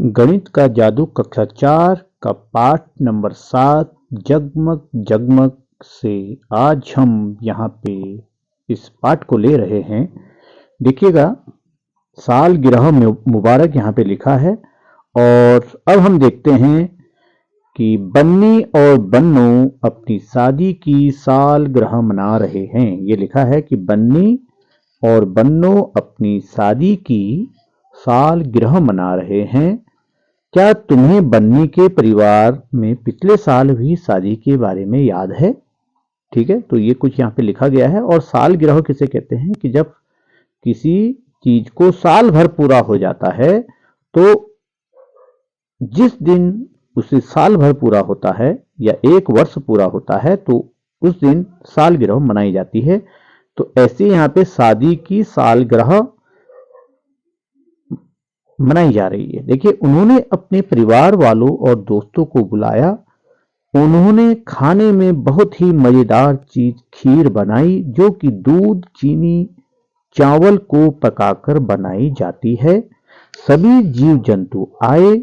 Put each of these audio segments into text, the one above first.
गणित का जादू कक्षा 4 का पाठ नंबर 7 जगमग जगमग से आज हम यहाँ पे इस पाठ को ले रहे हैं। देखिएगा, साल गिरह मुबारक यहाँ पे लिखा है और अब हम देखते हैं कि बन्नी और बन्नो अपनी शादी की साल गिरह मना रहे हैं। ये लिखा है कि बन्नी और बन्नो अपनी शादी की साल गिरह मना रहे हैं। क्या तुम्हें बन्नी के परिवार में पिछले साल हुई शादी के बारे में याद है? ठीक है, तो ये कुछ यहाँ पे लिखा गया है। और साल गिरह किसे कहते हैं कि जब किसी चीज को साल भर पूरा हो जाता है तो जिस दिन उसे साल भर पूरा होता है या एक वर्ष पूरा होता है तो उस दिन साल गिरह मनाई जाती है। तो ऐसे यहाँ पे शादी की साल गिरह मनाई जा रही है। देखिए, उन्होंने अपने परिवार वालों और दोस्तों को बुलाया। उन्होंने खाने में बहुत ही मजेदार चीज खीर बनाई जो कि दूध, चीनी, चावल को पकाकर बनाई जाती है। सभी जीव जंतु आए,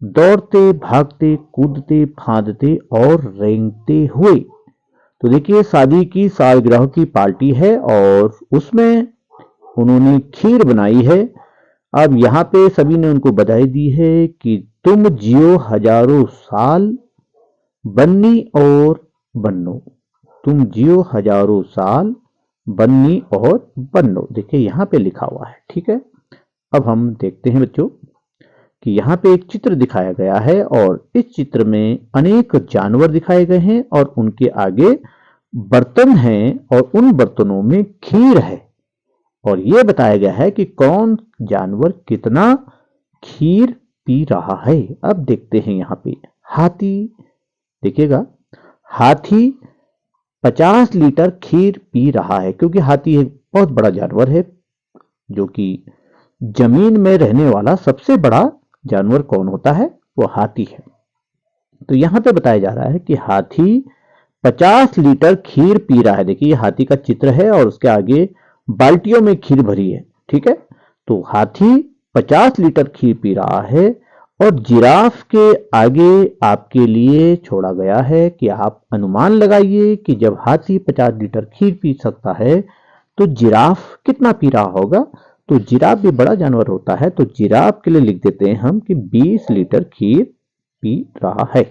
दौड़ते, भागते, कूदते, फांदते और रेंगते हुए। तो देखिए, शादी की सालगिरह की पार्टी है और उसमें उन्होंने खीर बनाई है। अब यहाँ पे सभी ने उनको बधाई दी है कि तुम जियो हजारों साल बन्नी और बन्नो, तुम जियो हजारों साल बन्नी और बन्नो। देखिए, यहाँ पे लिखा हुआ है। ठीक है, अब हम देखते हैं बच्चों कि यहाँ पे एक चित्र दिखाया गया है और इस चित्र में अनेक जानवर दिखाए गए हैं और उनके आगे बर्तन हैं और उन बर्तनों में खीर है और यह बताया गया है कि कौन जानवर कितना खीर पी रहा है। अब देखते हैं यहाँ पे हाथी। देखिएगा, हाथी 50 लीटर खीर पी रहा है क्योंकि हाथी एक बहुत बड़ा जानवर है जो कि जमीन में रहने वाला सबसे बड़ा जानवर कौन होता है? वो हाथी है। तो यहां पे बताया जा रहा है कि हाथी 50 लीटर खीर पी रहा है। देखिए, हाथी का चित्र है और उसके आगे बाल्टियों में खीर भरी है। ठीक है, तो हाथी 50 लीटर खीर पी रहा है और जिराफ के आगे आपके लिए छोड़ा गया है कि आप अनुमान लगाइए कि जब हाथी 50 लीटर खीर पी सकता है तो जिराफ कितना पी रहा होगा। तो जिराफ भी बड़ा जानवर होता है, तो जिराफ के लिए लिख देते हैं हम कि 20 लीटर खीर पी रहा है।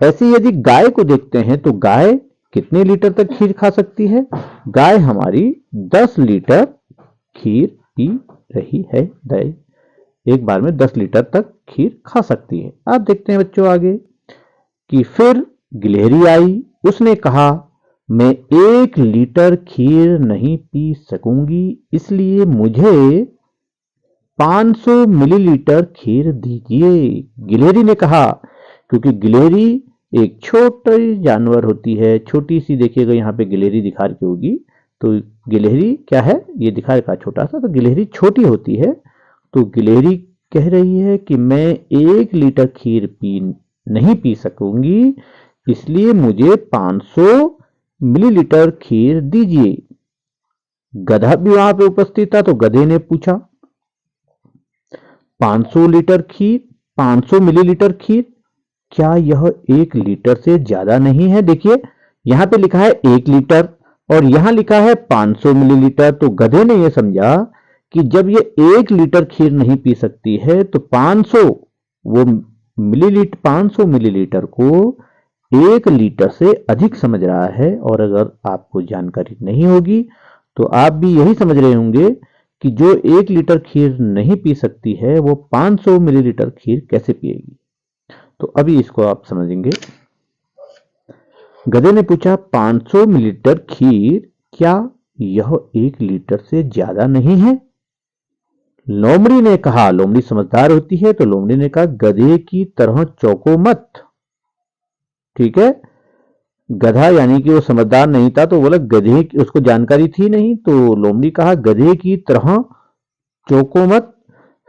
ऐसे यदि गाय को देखते हैं तो गाय कितने लीटर तक खीर खा सकती है? गाय हमारी 10 लीटर खीर पी रही है। एक बार में 10 लीटर तक खीर खा सकती है। आप देखते हैं बच्चों आगे कि फिर गिलहरी आई। उसने कहा, मैं 1 लीटर खीर नहीं पी सकूंगी, इसलिए मुझे 500 मिलीलीटर खीर दीजिए। गिलहरी ने कहा, क्योंकि गिलहरी एक छोटी जानवर होती है, छोटी सी। देखिएगा, यहाँ पे गिलहरी दिखा रखी होगी, तो गिलहरी क्या है, ये दिखा रखा छोटा सा, तो गिलहरी छोटी होती है। तो गिलहरी कह रही है कि मैं 1 लीटर खीर नहीं पी सकूंगी, इसलिए मुझे 500 मिलीलीटर खीर दीजिए। गधा भी वहां पे उपस्थित था, तो गधे ने पूछा, 500 लीटर खीर, 500 मिलीलीटर खीर, क्या यह 1 लीटर से ज्यादा नहीं है? देखिए, यहां पे लिखा है 1 लीटर और यहां लिखा है 500 मिलीलीटर। तो गधे ने यह समझा कि जब ये 1 लीटर खीर नहीं पी सकती है तो 500 मिलीलीटर को 1 लीटर से अधिक समझ रहा है। और अगर आपको जानकारी नहीं होगी तो आप भी यही समझ रहे होंगे कि जो 1 लीटर खीर नहीं पी सकती है वो 500 मिलीलीटर खीर कैसे पिएगी। तो अभी इसको आप समझेंगे। गधे ने पूछा, 500 मिलीलीटर खीर, क्या यह 1 लीटर से ज्यादा नहीं है? लोमड़ी ने कहा, लोमड़ी समझदार होती है, तो लोमड़ी ने कहा, गधे की तरह चौंको मत। ठीक है, गधा यानी कि वो समझदार नहीं था, तो बोला गधे की, उसको जानकारी थी नहीं, तो लोमड़ी कहा, गधे की तरह चौंको मत,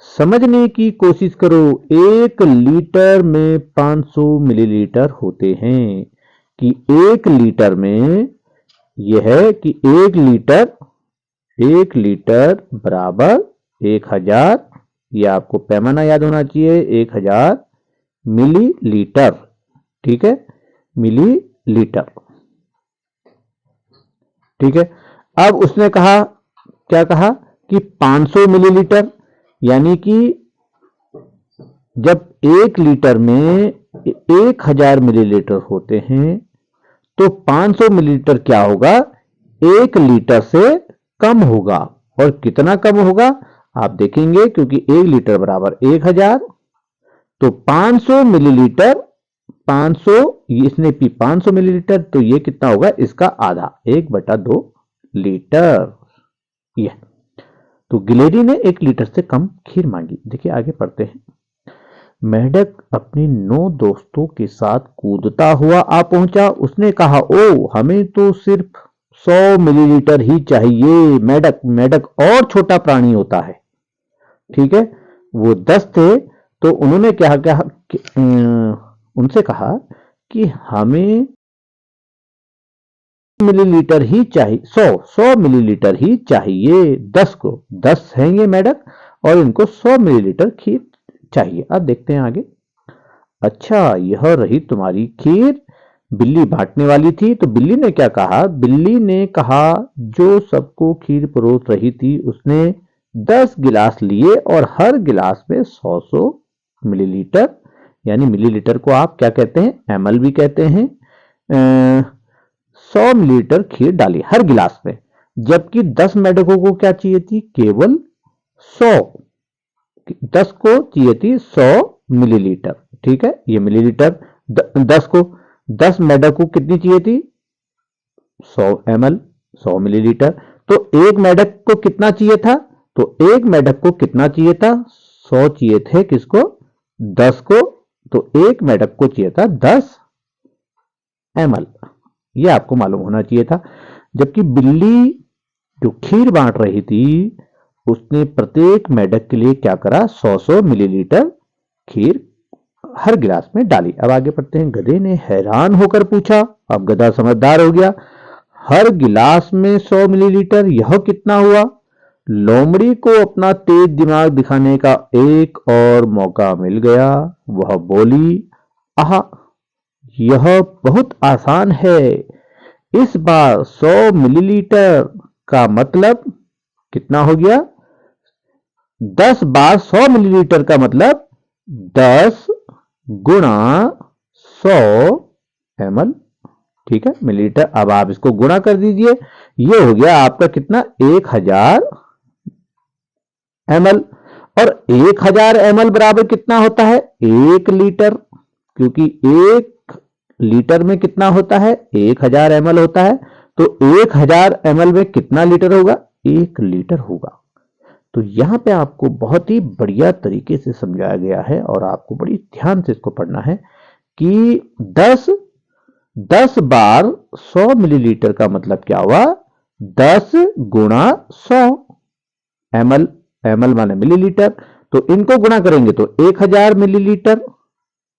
समझने की कोशिश करो। 1 लीटर में 500 मिलीलीटर होते हैं कि 1 लीटर में यह है कि 1 लीटर बराबर 1000 ये आपको पैमाना याद होना चाहिए, 1000 मिलीलीटर। ठीक है, मिलीलीटर। ठीक है, अब उसने कहा, क्या कहा कि 500 मिलीलीटर, यानी कि जब 1 लीटर में 1000 मिलीलीटर होते हैं तो 500 मिलीलीटर क्या होगा, 1 लीटर से कम होगा। और कितना कम होगा आप देखेंगे, क्योंकि 1 लीटर बराबर 1000, तो 500 मिलीलीटर, 500, इसने पी 500 मिलीलीटर, तो ये कितना होगा, इसका आधा, 1/2 लीटर। ये तो गिलेरी ने 1 लीटर से कम खीर मांगी। देखिए आगे पढ़ते हैं। मेंढक अपने 9 दोस्तों के साथ कूदता हुआ आ पहुंचा। उसने कहा, ओ हमें तो सिर्फ 100 मिलीलीटर ही चाहिए। मेंढक मेंढक और छोटा प्राणी होता है। ठीक है, वो 10 थे, तो उन्होंने क्या कहा, उनसे कहा कि हमें मिलीलीटर ही चाहिए, 100 मिलीलीटर ही चाहिए। 10 को 10 हैं ये मेंढक, और इनको 100 मिलीलीटर खीर चाहिए। अब देखते हैं आगे। अच्छा, यह रही तुम्हारी खीर। बिल्ली बांटने वाली थी, तो बिल्ली ने क्या कहा, बिल्ली ने कहा, जो सबको खीर परोस रही थी उसने 10 गिलास लिए और हर गिलास में 100 मिलीलीटर, यानी मिलीलीटर को आप क्या कहते हैं, एमएल भी कहते हैं, 100 मिलीलीटर खीर डाली हर गिलास में। जबकि 10 मेंढकों को क्या चाहिए थी, केवल 100, 10 को चाहिए थी 100 मिलीलीटर। ठीक है, ये मिलीलीटर 10 को, 10 मेंढक को कितनी चाहिए थी, 100 ml, 100 मिलीलीटर। तो एक मेंढक को कितना चाहिए था, तो एक मेंढक को कितना चाहिए था, 100 चाहिए थे किसको, 10 को, तो एक मेंढक को चाहिए था 10 ml। ये आपको मालूम होना चाहिए था। जबकि बिल्ली जो खीर बांट रही थी उसने प्रत्येक मेंढक के लिए क्या करा, 100 मिलीलीटर खीर हर गिलास में डाली। अब आगे पढ़ते हैं। गधे ने हैरान होकर पूछा, अब गधा समझदार हो गया, हर गिलास में 100 मिलीलीटर, यह कितना हुआ। लोमड़ी को अपना तेज दिमाग दिखाने का एक और मौका मिल गया। वह बोली, आह, यह बहुत आसान है। इस बार 100 मिलीलीटर का मतलब कितना हो गया, 10 बार 100 मिलीलीटर का मतलब 10 गुणा 100 ml। ठीक है, मिलीलीटर। अब आप इसको गुणा कर दीजिए, ये हो गया आपका कितना, 1000 ml। और 1000 ml बराबर कितना होता है, 1 लीटर, क्योंकि 1 लीटर में कितना होता है, 1000 ml होता है। तो 1000 ml में कितना लीटर होगा, 1 लीटर होगा। तो यहां पे आपको बहुत ही बढ़िया तरीके से समझाया गया है, और आपको बड़ी ध्यान से इसको पढ़ना है कि 10 बार 100 मिलीलीटर का मतलब क्या हुआ, 10 गुणा 100 ml, ml माने मिलीलीटर, तो इनको गुणा करेंगे तो 1000 मिलीलीटर,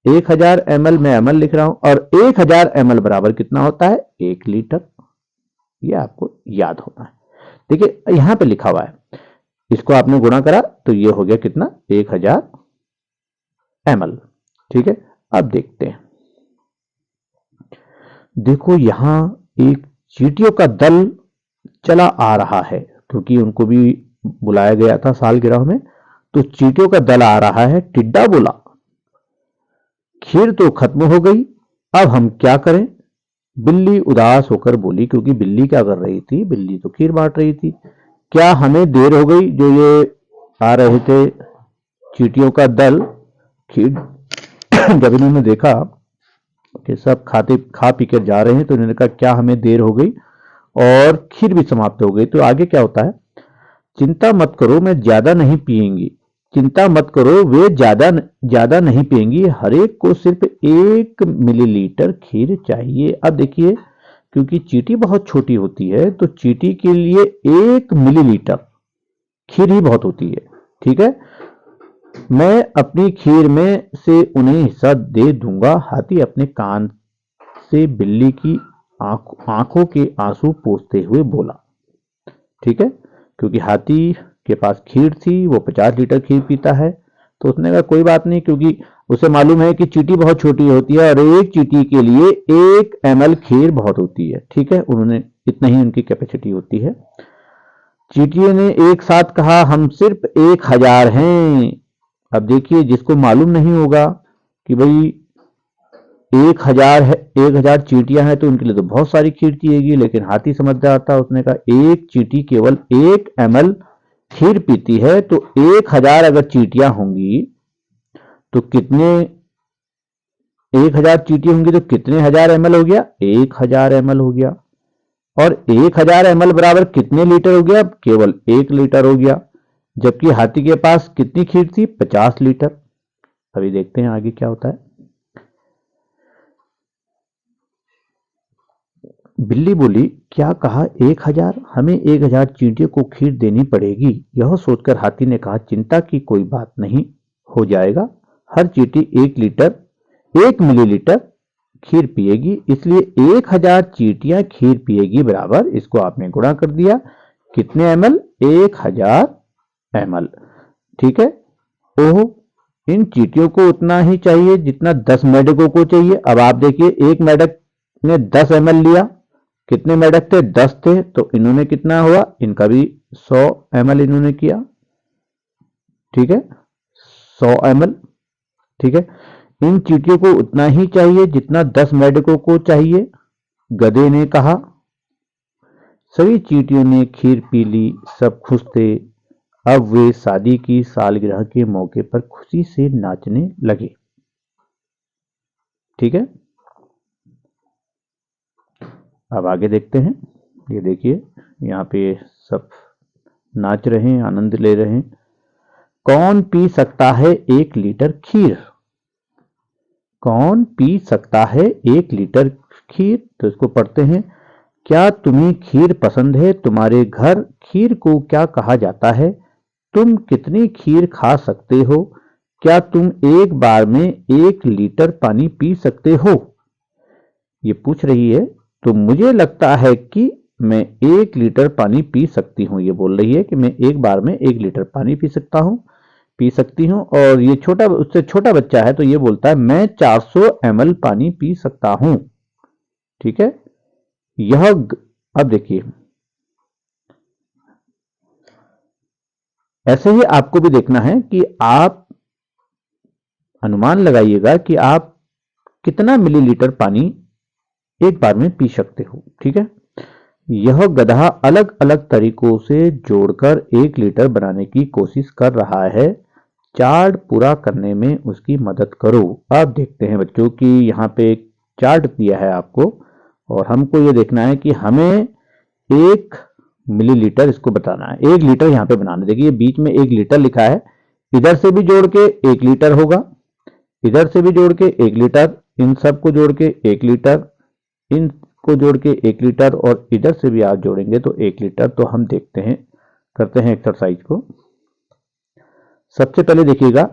1000 ml में ml लिख रहा हूं, और 1000 ml बराबर कितना होता है, 1 लीटर। ये आपको याद होना है। देखिए यहां पे लिखा हुआ है, इसको आपने गुणा करा तो ये हो गया कितना, 1000 ml। ठीक है, अब देखते हैं। देखो यहां एक चींटियों का दल चला आ रहा है, क्योंकि उनको भी बुलाया गया था सालगिरह में। तो चींटियों का दल आ रहा है। टिड्डा बोला, खीर तो खत्म हो गई, अब हम क्या करें। बिल्ली उदास होकर बोली, क्योंकि बिल्ली क्या कर रही थी, बिल्ली तो खीर बांट रही थी। क्या हमें देर हो गई, जो ये आ रहे थे चींटियों का दल खीर जब इन्होंने देखा कि सब खा पी कर जा रहे हैं, तो इन्होंने कहा क्या हमें देर हो गई, और खीर भी समाप्त हो गई। तो आगे क्या होता है, चिंता मत करो, मैं ज्यादा नहीं पिएंगी। चिंता मत करो, वे ज्यादा नहीं पिएंगी, हर एक को सिर्फ 1 मिलीलीटर खीर चाहिए। अब देखिए, क्योंकि चींटी बहुत छोटी होती है, तो चींटी के लिए 1 मिलीलीटर खीर ही बहुत होती है। ठीक है, मैं अपनी खीर में से उन्हें हिस्सा दे दूंगा। हाथी अपने कान से बिल्ली की आंखों के आंसू पोंछते हुए बोला। ठीक है, क्योंकि हाथी के पास खीर थी, वो 50 लीटर खीर पीता है। तो उसने कहा कोई बात नहीं, क्योंकि उसे मालूम है कि चींटी बहुत छोटी होती है और एक चींटी के लिए 1 ml खीर बहुत होती है। ठीक है, उन्होंने इतना ही उनकी कैपेसिटी होती है। चींटियों ने एक साथ कहा हम सिर्फ 1000 हैं। अब देखिए, जिसको मालूम नहीं होगा कि भाई 1000 है, 1000 चींटियां हैं तो उनके लिए तो बहुत सारी खीर चाहिएगी, लेकिन हाथी समझदार था, उसने कहा एक चींटी केवल 1 ml खीर पीती है, तो 1000 अगर चींटियां होंगी तो कितने, 1000 चींटी होंगी तो कितने हजार ml हो गया, 1000 ml हो गया। और 1000 ml बराबर कितने लीटर हो गया, केवल 1 लीटर हो गया। जबकि हाथी के पास कितनी खीर थी, 50 लीटर। अभी देखते हैं आगे क्या होता है। बिल्ली बोली, क्या कहा 1000? हमें 1000 चींटियों को खीर देनी पड़ेगी। यह सोचकर हाथी ने कहा चिंता की कोई बात नहीं, हो जाएगा। हर चींटी 1 मिलीलीटर खीर पिएगी, इसलिए 1000 चींटियां खीर पिएगी बराबर, इसको आपने गुणा कर दिया, कितने ml, 1000 ml। ठीक है। ओहो, इन चींटियों को उतना ही चाहिए जितना 10 मेढकों को चाहिए। अब आप देखिए, एक मेढक ने 10 ml लिया, कितने मेढक थे, 10 थे, तो इन्होंने कितना हुआ, इनका भी 100 ml इन्होंने किया। ठीक है, 100 ml। ठीक है, इन चींटियों को उतना ही चाहिए जितना 10 मेढकों को चाहिए, गधे ने कहा। सभी चींटियों ने खीर पी ली, सब खुश थे। अब वे शादी की सालगिरह के मौके पर खुशी से नाचने लगे। ठीक है, अब आगे देखते हैं। ये देखिए, यहाँ पे सब नाच रहे हैं, आनंद ले रहे हैं। कौन पी सकता है 1 लीटर खीर? कौन पी सकता है 1 लीटर खीर? तो इसको पढ़ते हैं। क्या तुम्हें खीर पसंद है? तुम्हारे घर खीर को क्या कहा जाता है? तुम कितनी खीर खा सकते हो? क्या तुम एक बार में 1 लीटर पानी पी सकते हो? ये पूछ रही है। तो मुझे लगता है कि मैं 1 लीटर पानी पी सकती हूँ। ये बोल रही है कि मैं एक बार में 1 लीटर पानी पी सकती हूँ। और ये छोटा, उससे छोटा बच्चा है तो ये बोलता है मैं 400 ml पानी पी सकता हूं। ठीक है, अब देखिए, ऐसे ही आपको भी देखना है कि आप अनुमान लगाइएगा कि आप कितना मिलीलीटर पानी एक बार में पी सकते हो। ठीक है, यह गधा अलग अलग तरीकों से जोड़कर 1 लीटर बनाने की कोशिश कर रहा है। चार्ट पूरा करने में उसकी मदद करो। अब देखते हैं बच्चों की, यहाँ पे एक चार्ट दिया है आपको और हमको ये देखना है कि हमें 1 मिलीलीटर इसको बताना है, 1 लीटर यहाँ पे बनाना है। देखिए बीच में 1 लीटर लिखा है, इधर से भी जोड़ के 1 लीटर होगा, इधर से भी जोड़ के 1 लीटर, इन सब को जोड़ के 1 लीटर, इनको जोड़ के 1 लीटर और इधर से भी आप जोड़ेंगे तो 1 लीटर। तो हम देखते हैं, करते हैं एक्सरसाइज को। सबसे पहले देखिएगा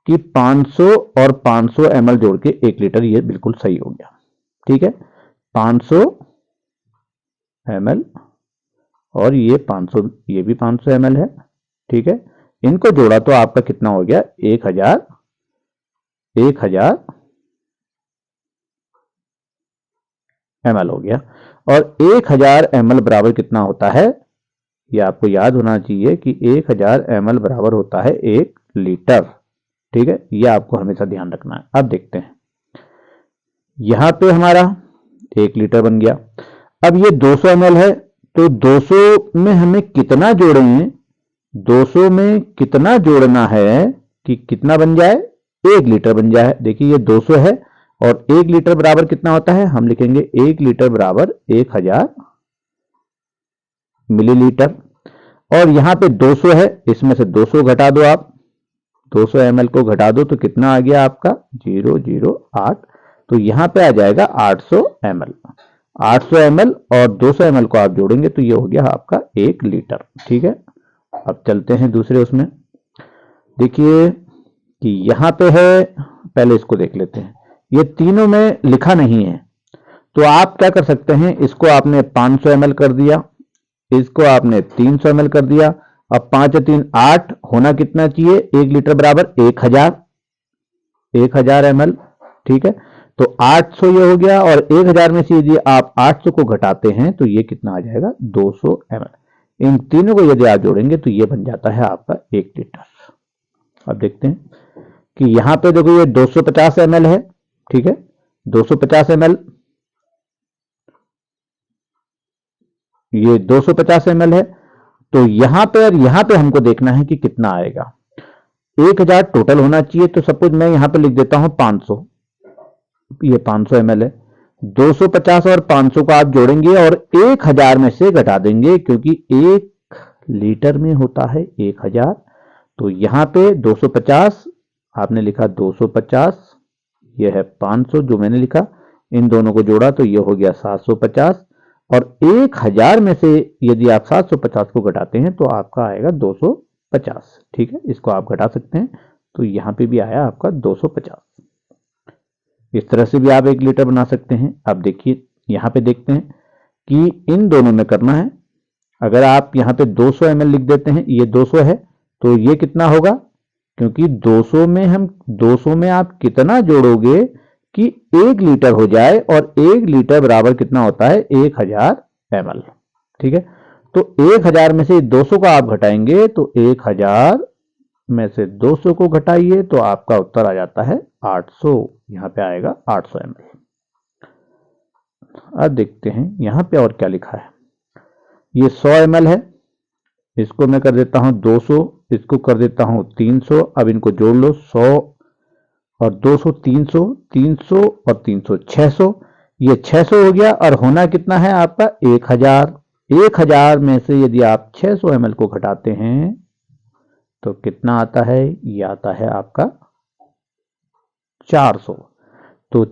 कि 500 और 500 ml जोड़ के 1 लीटर, ये बिल्कुल सही हो गया। ठीक है, 500 ml और ये 500, ये भी 500 ml है। ठीक है, इनको जोड़ा तो आपका कितना हो गया, 1000 ml हो गया। और 1000 ml बराबर कितना होता है, ये आपको याद होना चाहिए कि 1000 ml बराबर होता है 1 लीटर। ठीक है, ये आपको हमेशा ध्यान रखना है। अब देखते हैं, यहां पे हमारा 1 लीटर बन गया। अब ये 200 ml है, तो 200 में हमें कितना जोड़ेंगे, 200 में कितना जोड़ना है कि कितना बन जाए, 1 लीटर बन जाए। देखिए ये 200 है और 1 लीटर बराबर कितना होता है, हम लिखेंगे 1 लीटर बराबर 1000 मिलीलीटर। और यहां पे 200 है, इसमें से 200 घटा दो आप, 200 ml को घटा दो तो कितना आ गया आपका, 008। तो यहां पे आ जाएगा 800 ml। 800 ml और 200 ml को आप जोड़ेंगे तो ये हो गया आपका 1 लीटर। ठीक है, अब चलते हैं दूसरे उसमें। देखिए कि यहां पे है, पहले इसको देख लेते हैं। ये तीनों में लिखा नहीं है, तो आप क्या कर सकते हैं, इसको आपने 500 ml कर दिया, इसको आपने 300 ml कर दिया, अब 5 और 3 8 होना कितना चाहिए, 1 लीटर बराबर 1000 ml, ठीक है। तो 800 ये हो गया, और 1000 में से यदि आप 800 को घटाते हैं तो ये कितना आ जाएगा, 200 ml। इन तीनों को यदि आप जोड़ेंगे तो ये बन जाता है आपका 1 लीटर। अब देखते हैं कि यहां पे देखो ये 250 ml है, ठीक है, 250 ml, ये 250 ml है। तो यहां पे और यहां पे हमको देखना है कि कितना आएगा। 1000 टोटल होना चाहिए, तो सपोज मैं यहां पे लिख देता हूं 500, ये 500 ml है। 250 और 500 को आप जोड़ेंगे और 1000 में से घटा देंगे, क्योंकि 1 लीटर में होता है 1000। तो यहां पे 250 आपने लिखा, 250 ये है 500 जो मैंने लिखा, इन दोनों को जोड़ा तो ये हो गया 750, और 1000 में से यदि आप 750 को घटाते हैं तो आपका आएगा 250, ठीक है। इसको आप घटा सकते हैं, तो यहां पे भी आया आपका 250। इस तरह से भी आप 1 लीटर बना सकते हैं। अब देखिए यहां पे देखते हैं कि इन दोनों में करना है। अगर आप यहां पे 200 ml लिख देते हैं, ये 200 है, तो ये कितना होगा, क्योंकि 200 में आप कितना जोड़ोगे कि 1 लीटर हो जाए, और 1 लीटर बराबर कितना होता है, 1000 ml, ठीक है। तो 1000 में से 200 को आप घटाएंगे, तो 1000 में से 200 को घटाइए तो आपका उत्तर आ जाता है 800, यहां पे आएगा 800 ml। अब देखते हैं यहां पे और क्या लिखा है। ये 100 ml है, इसको मैं कर देता हूं 200, इसको कर देता हूं 300। अब इनको जोड़ लो, 100 और 200, 300, 300 और 300, 600। ये 600 हो गया, और होना कितना है आपका 1000। 1000 में से यदि आप 600 ml को घटाते हैं तो कितना आता है, ये आता है आपका 400। तो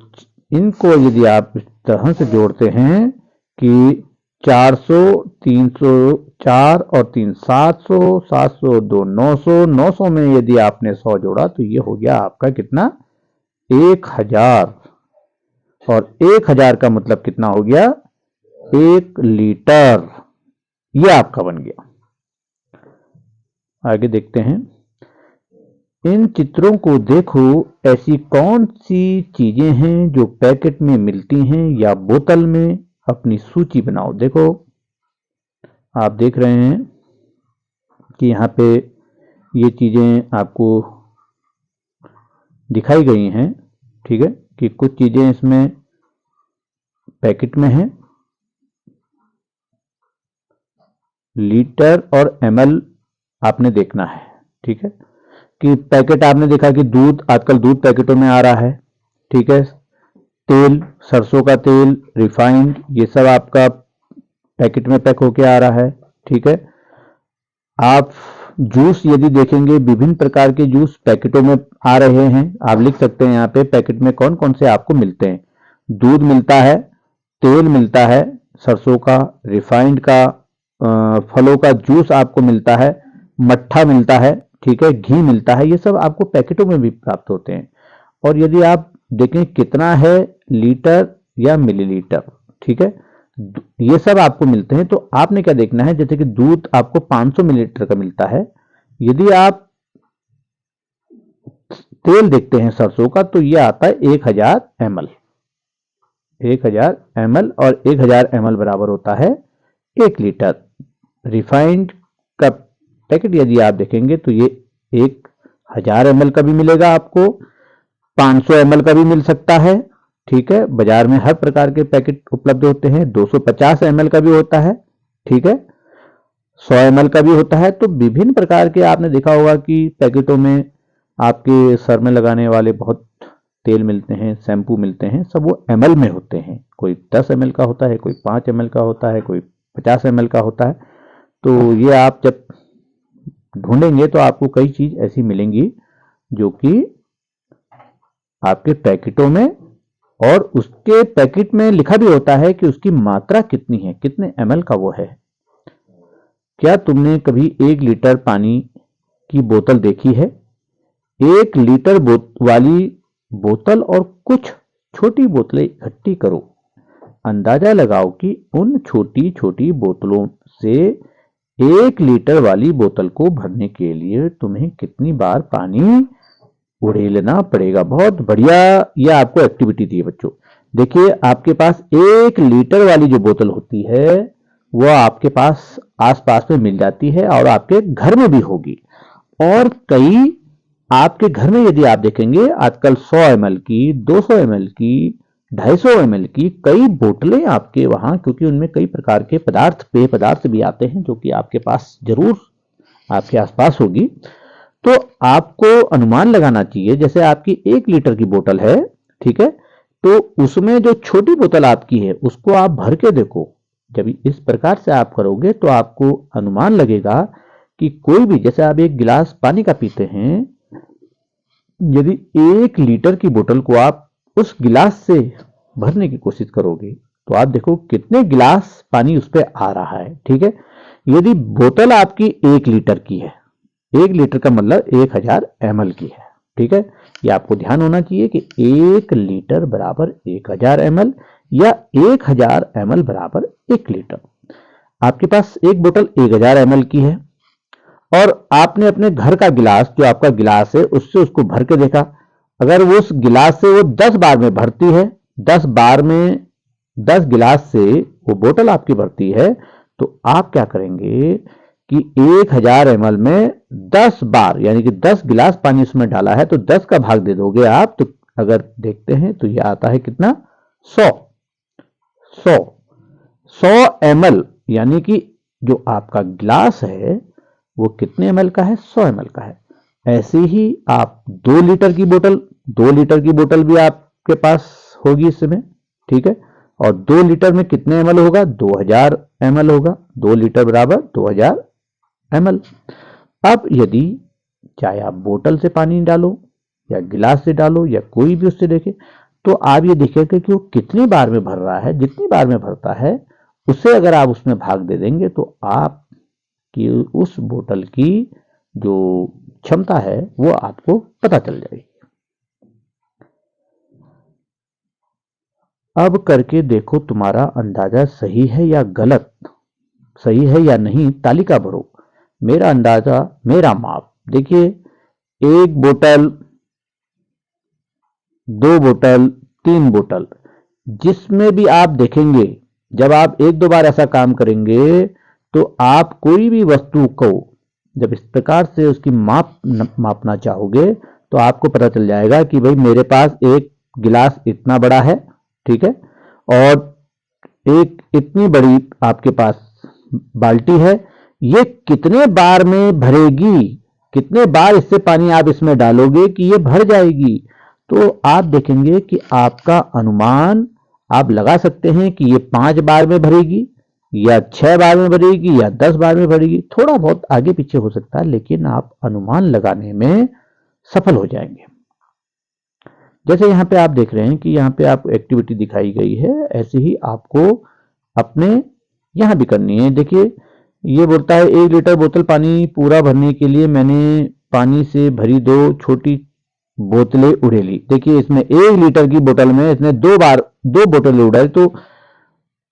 इनको यदि आप इस तरह से जोड़ते हैं कि 400, 300, 4 और 3 700, 700 2 900, 900 में यदि आपने 100 जोड़ा तो ये हो गया आपका कितना, 1000। और 1000 का मतलब कितना हो गया, 1 लीटर, ये आपका बन गया। आगे देखते हैं, इन चित्रों को देखो, ऐसी कौन सी चीजें हैं जो पैकेट में मिलती हैं या बोतल में, अपनी सूची बनाओ। देखो आप देख रहे हैं कि यहाँ पे ये चीजें आपको दिखाई गई हैं, ठीक है, कि कुछ चीजें इसमें पैकेट में हैं। लीटर और ml आपने देखना है, ठीक है, कि पैकेट आपने देखा कि दूध, आजकल दूध पैकेटों में आ रहा है, ठीक है। तेल, सरसों का तेल, रिफाइंड, ये सब आपका पैकेट में पैक होके आ रहा है, ठीक है। आप जूस यदि देखेंगे, विभिन्न प्रकार के जूस पैकेटों में आ रहे हैं। आप लिख सकते हैं यहाँ पे पैकेट में कौन कौन से आपको मिलते हैं। दूध मिलता है, तेल मिलता है, सरसों का, रिफाइंड का, फलों का जूस आपको मिलता है, मट्ठा मिलता है, ठीक है, घी मिलता है। ये सब आपको पैकेटों में भी प्राप्त होते हैं। और यदि आप देखें कितना है, लीटर या मिलीलीटर, ठीक है, ये सब आपको मिलते हैं। तो आपने क्या देखना है, जैसे कि दूध आपको 500 मिलीलीटर का मिलता है। यदि आप तेल देखते हैं सरसों का, तो ये आता है 1000 ml, 1000 ml, और 1000 ml बराबर होता है 1 लीटर। रिफाइंड का पैकेट यदि आप देखेंगे तो ये 1000 ml का भी मिलेगा आपको, 500 ml का भी मिल सकता है, ठीक है। बाजार में हर प्रकार के पैकेट उपलब्ध होते हैं। 250 ml का भी होता है, ठीक है, 100 ml का भी होता है। तो विभिन्न प्रकार के आपने देखा होगा कि पैकेटों में आपके सर में लगाने वाले बहुत तेल मिलते हैं, शैम्पू मिलते हैं, सब वो ml में होते हैं। कोई 10 ml का होता है, कोई 5 ml का होता है, कोई 50 ml का होता है। तो ये आप जब ढूंढेंगे तो आपको कई चीज ऐसी मिलेंगी जो कि आपके पैकेटों में, और उसके पैकेट में लिखा भी होता है कि उसकी मात्रा कितनी है, कितने ml का वो है। क्या तुमने कभी 1 लीटर पानी की बोतल देखी है? 1 लीटर वाली बोतल और कुछ छोटी बोतलें इकट्ठी करो। अंदाजा लगाओ कि उन छोटी छोटी बोतलों से 1 लीटर वाली बोतल को भरने के लिए तुम्हें कितनी बार पानी उड़ेलना पड़ेगा। बहुत बढ़िया ये आपको एक्टिविटी दी है बच्चों। देखिए आपके पास 1 लीटर वाली जो बोतल होती है वो आपके पास आसपास में मिल जाती है और आपके घर में भी होगी। और कई आपके घर में यदि आप देखेंगे आजकल 100 ml की, 200 ml की, 250 ml की कई बोतलें आपके वहां, क्योंकि उनमें कई प्रकार के पदार्थ, पेय पदार्थ भी आते हैं जो कि आपके पास जरूर आपके आसपास होगी। तो आपको अनुमान लगाना चाहिए, जैसे आपकी 1 लीटर की बोतल है, ठीक है, तो उसमें जो छोटी बोतल आपकी है उसको आप भर के देखो। जब इस प्रकार से आप करोगे तो आपको अनुमान लगेगा कि कोई भी, जैसे आप एक गिलास पानी का पीते हैं, यदि 1 लीटर की बोतल को आप उस गिलास से भरने की कोशिश करोगे तो आप देखो कितने गिलास पानी उस पर आ रहा है। ठीक है, यदि बोतल आपकी 1 लीटर की है, 1 लीटर का मतलब 1000 ml की है। ठीक है, ये आपको ध्यान होना चाहिए कि 1 लीटर बराबर 1000 ml या 1000 ml बराबर 1 लीटर। आपके पास एक बोतल 1000 ml की है और आपने अपने घर का गिलास, जो आपका गिलास है, उससे उसको भर के देखा। अगर वो उस गिलास से वो 10 बार में भरती है, 10 बार में 10 गिलास से वो बोतल आपकी भरती है, तो आप क्या करेंगे कि 1000 ml में 10 बार यानी कि 10 गिलास पानी उसमें डाला है तो 10 का भाग दे दोगे आप। तो अगर देखते हैं तो यह आता है कितना, 100 100 100 ml, यानी कि जो आपका गिलास है वो कितने ml का है, 100 ml का है। ऐसे ही आप 2 लीटर की बोतल, 2 लीटर की बोतल भी आपके पास होगी इस समय। ठीक है, और 2 लीटर में कितने ml होगा, 2000 ml होगा। 2 लीटर बराबर 2000 ml। अब यदि चाहे आप बोतल से पानी डालो या गिलास से डालो या कोई भी उससे देखे, तो आप ये देखेंगे कि वो कितनी बार में भर रहा है। जितनी बार में भरता है उससे अगर आप उसमें भाग दे देंगे तो आप कि उस बोतल की जो क्षमता है वो आपको पता चल जाएगी। अब करके देखो तुम्हारा अंदाजा सही है या गलत, सही है या नहीं, तालिका भरो। मेरा अंदाजा, मेरा माप। देखिए 1 बोतल, 2 बोतल, 3 बोतल, जिसमें भी आप देखेंगे, जब आप 1-2 बार ऐसा काम करेंगे तो आप कोई भी वस्तु को जब इस प्रकार से उसकी मापना चाहोगे तो आपको पता चल जाएगा कि भाई मेरे पास एक गिलास इतना बड़ा है, ठीक है, और एक इतनी बड़ी आपके पास बाल्टी है, ये कितने बार में भरेगी, कितने बार इससे पानी आप इसमें डालोगे कि ये भर जाएगी। तो आप देखेंगे कि आपका अनुमान आप लगा सकते हैं कि ये 5 बार में भरेगी या 6 बार में भरेगी या 10 बार में भरेगी। थोड़ा बहुत आगे पीछे हो सकता है लेकिन आप अनुमान लगाने में सफल हो जाएंगे। जैसे यहाँ पे आप देख रहे हैं कि यहाँ पे आपको एक्टिविटी दिखाई गई है, ऐसे ही आपको अपने यहाँ भी करनी है। देखिए ये बोलता है 1 लीटर बोतल पानी पूरा भरने के लिए मैंने पानी से भरी 2 छोटी बोतलें उड़ेली। देखिए इसमें 1 लीटर की बोतल में इसने 2 बार 2 बोतलें उड़ाई, तो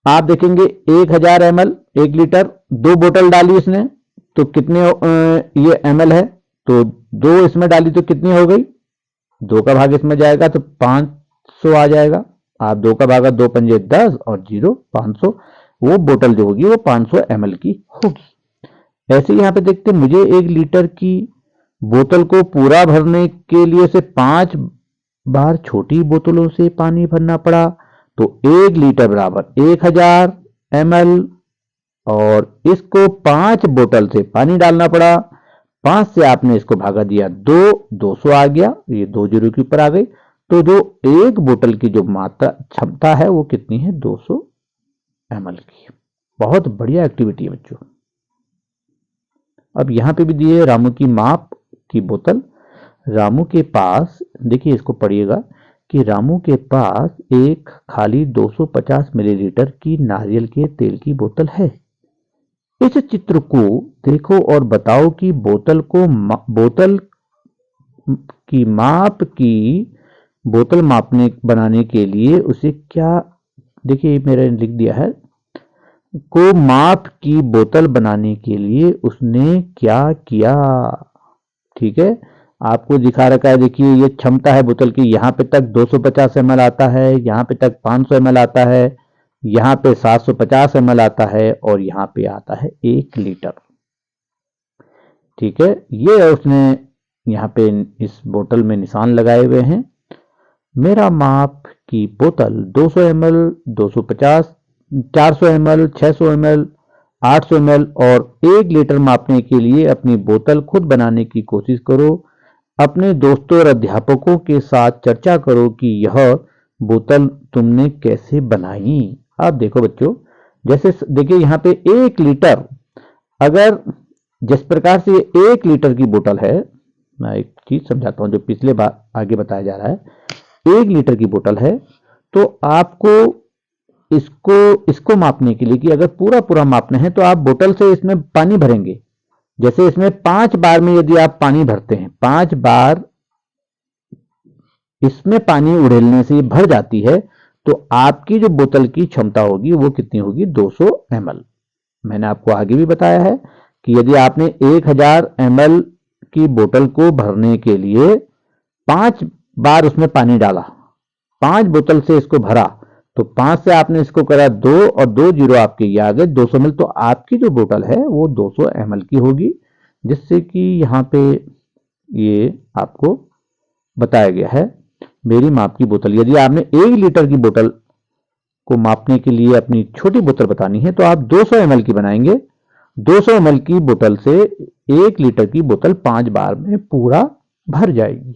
आप देखेंगे 1000 ml, 1 लीटर, 2 बोतल डाली इसने तो कितने ये ml है, तो 2 इसमें डाली तो कितनी हो गई, 2 का भाग इसमें जाएगा तो 500 आ जाएगा। आप 2 का भागा 2 पंजे 10 और 0 500, वो बोतल जो होगी वो 500 ml की होगी। ऐसे यहाँ पे देखते मुझे 1 लीटर की बोतल को पूरा भरने के लिए से 5 बार छोटी बोतलों से पानी भरना पड़ा, तो 1 लीटर बराबर 1000 ml और इसको 5 बोतल से पानी डालना पड़ा। 5 से आपने इसको भागा दिया 2, 200 आ गया, ये 2 जीरो के ऊपर आ गई। तो जो एक बोतल की जो मात्रा क्षमता है वो कितनी है, 200 ml की। बहुत बढ़िया एक्टिविटी है बच्चों। अब यहाँ पे भी दिए रामू की माप की बोतल। रामू के पास, देखिए इसको पढ़िएगा कि रामू के पास एक खाली 250 मिलीलीटर की नारियल के तेल की बोतल है। इस चित्र को देखो और बताओ कि बोतल की माप की बोतल मापने बनाने के लिए उसे क्या, देखिए मेरे लिख दिया है, को माप की बोतल बनाने के लिए उसने क्या किया। ठीक है, आपको दिखा रखा है, देखिए ये क्षमता है बोतल की, यहाँ पे तक 250 ml आता है, यहाँ पे तक 500 ml आता है, यहाँ पे 750 ml आता है और यहाँ पे आता है 1 लीटर। ठीक है, ये उसने यहाँ पे इस बोतल में निशान लगाए हुए हैं। मेरा माप की बोतल 200 ml, 250, 400 ml, 600 ml, 800 ml और 1 लीटर मापने के लिए अपनी बोतल खुद बनाने की कोशिश करो। अपने दोस्तों और अध्यापकों के साथ चर्चा करो कि यह बोतल तुमने कैसे बनाई। आप देखो बच्चों, जैसे देखिए यहाँ पे 1 लीटर, अगर जिस प्रकार से 1 लीटर की बोतल है, मैं एक चीज समझाता हूँ जो पिछले बार आगे बताया जा रहा है। 1 लीटर की बोतल है तो आपको इसको मापने के लिए कि अगर पूरा पूरा मापना है तो आप बोतल से इसमें पानी भरेंगे। जैसे इसमें 5 बार में यदि आप पानी भरते हैं, 5 बार इसमें पानी उड़ेलने से ये भर जाती है, तो आपकी जो बोतल की क्षमता होगी वो कितनी होगी, 200 ml। मैंने आपको आगे भी बताया है कि यदि आपने 1000 ml की बोतल को भरने के लिए 5 बार उसमें पानी डाला, 5 बोतल से इसको भरा, तो 5 से आपने इसको करा 2 और 2 जीरो आपके ये आ गए 200 ml। तो आपकी जो बोतल है वो 200 ml की होगी, जिससे कि यहाँ पे ये आपको बताया गया है। मेरी माप की बोतल, यदि आपने 1 लीटर की बोतल को मापने के लिए अपनी छोटी बोतल बतानी है तो आप 200 ml की बनाएंगे। 200 ml की बोतल से 1 लीटर की बोतल 5 बार में पूरा भर जाएगी।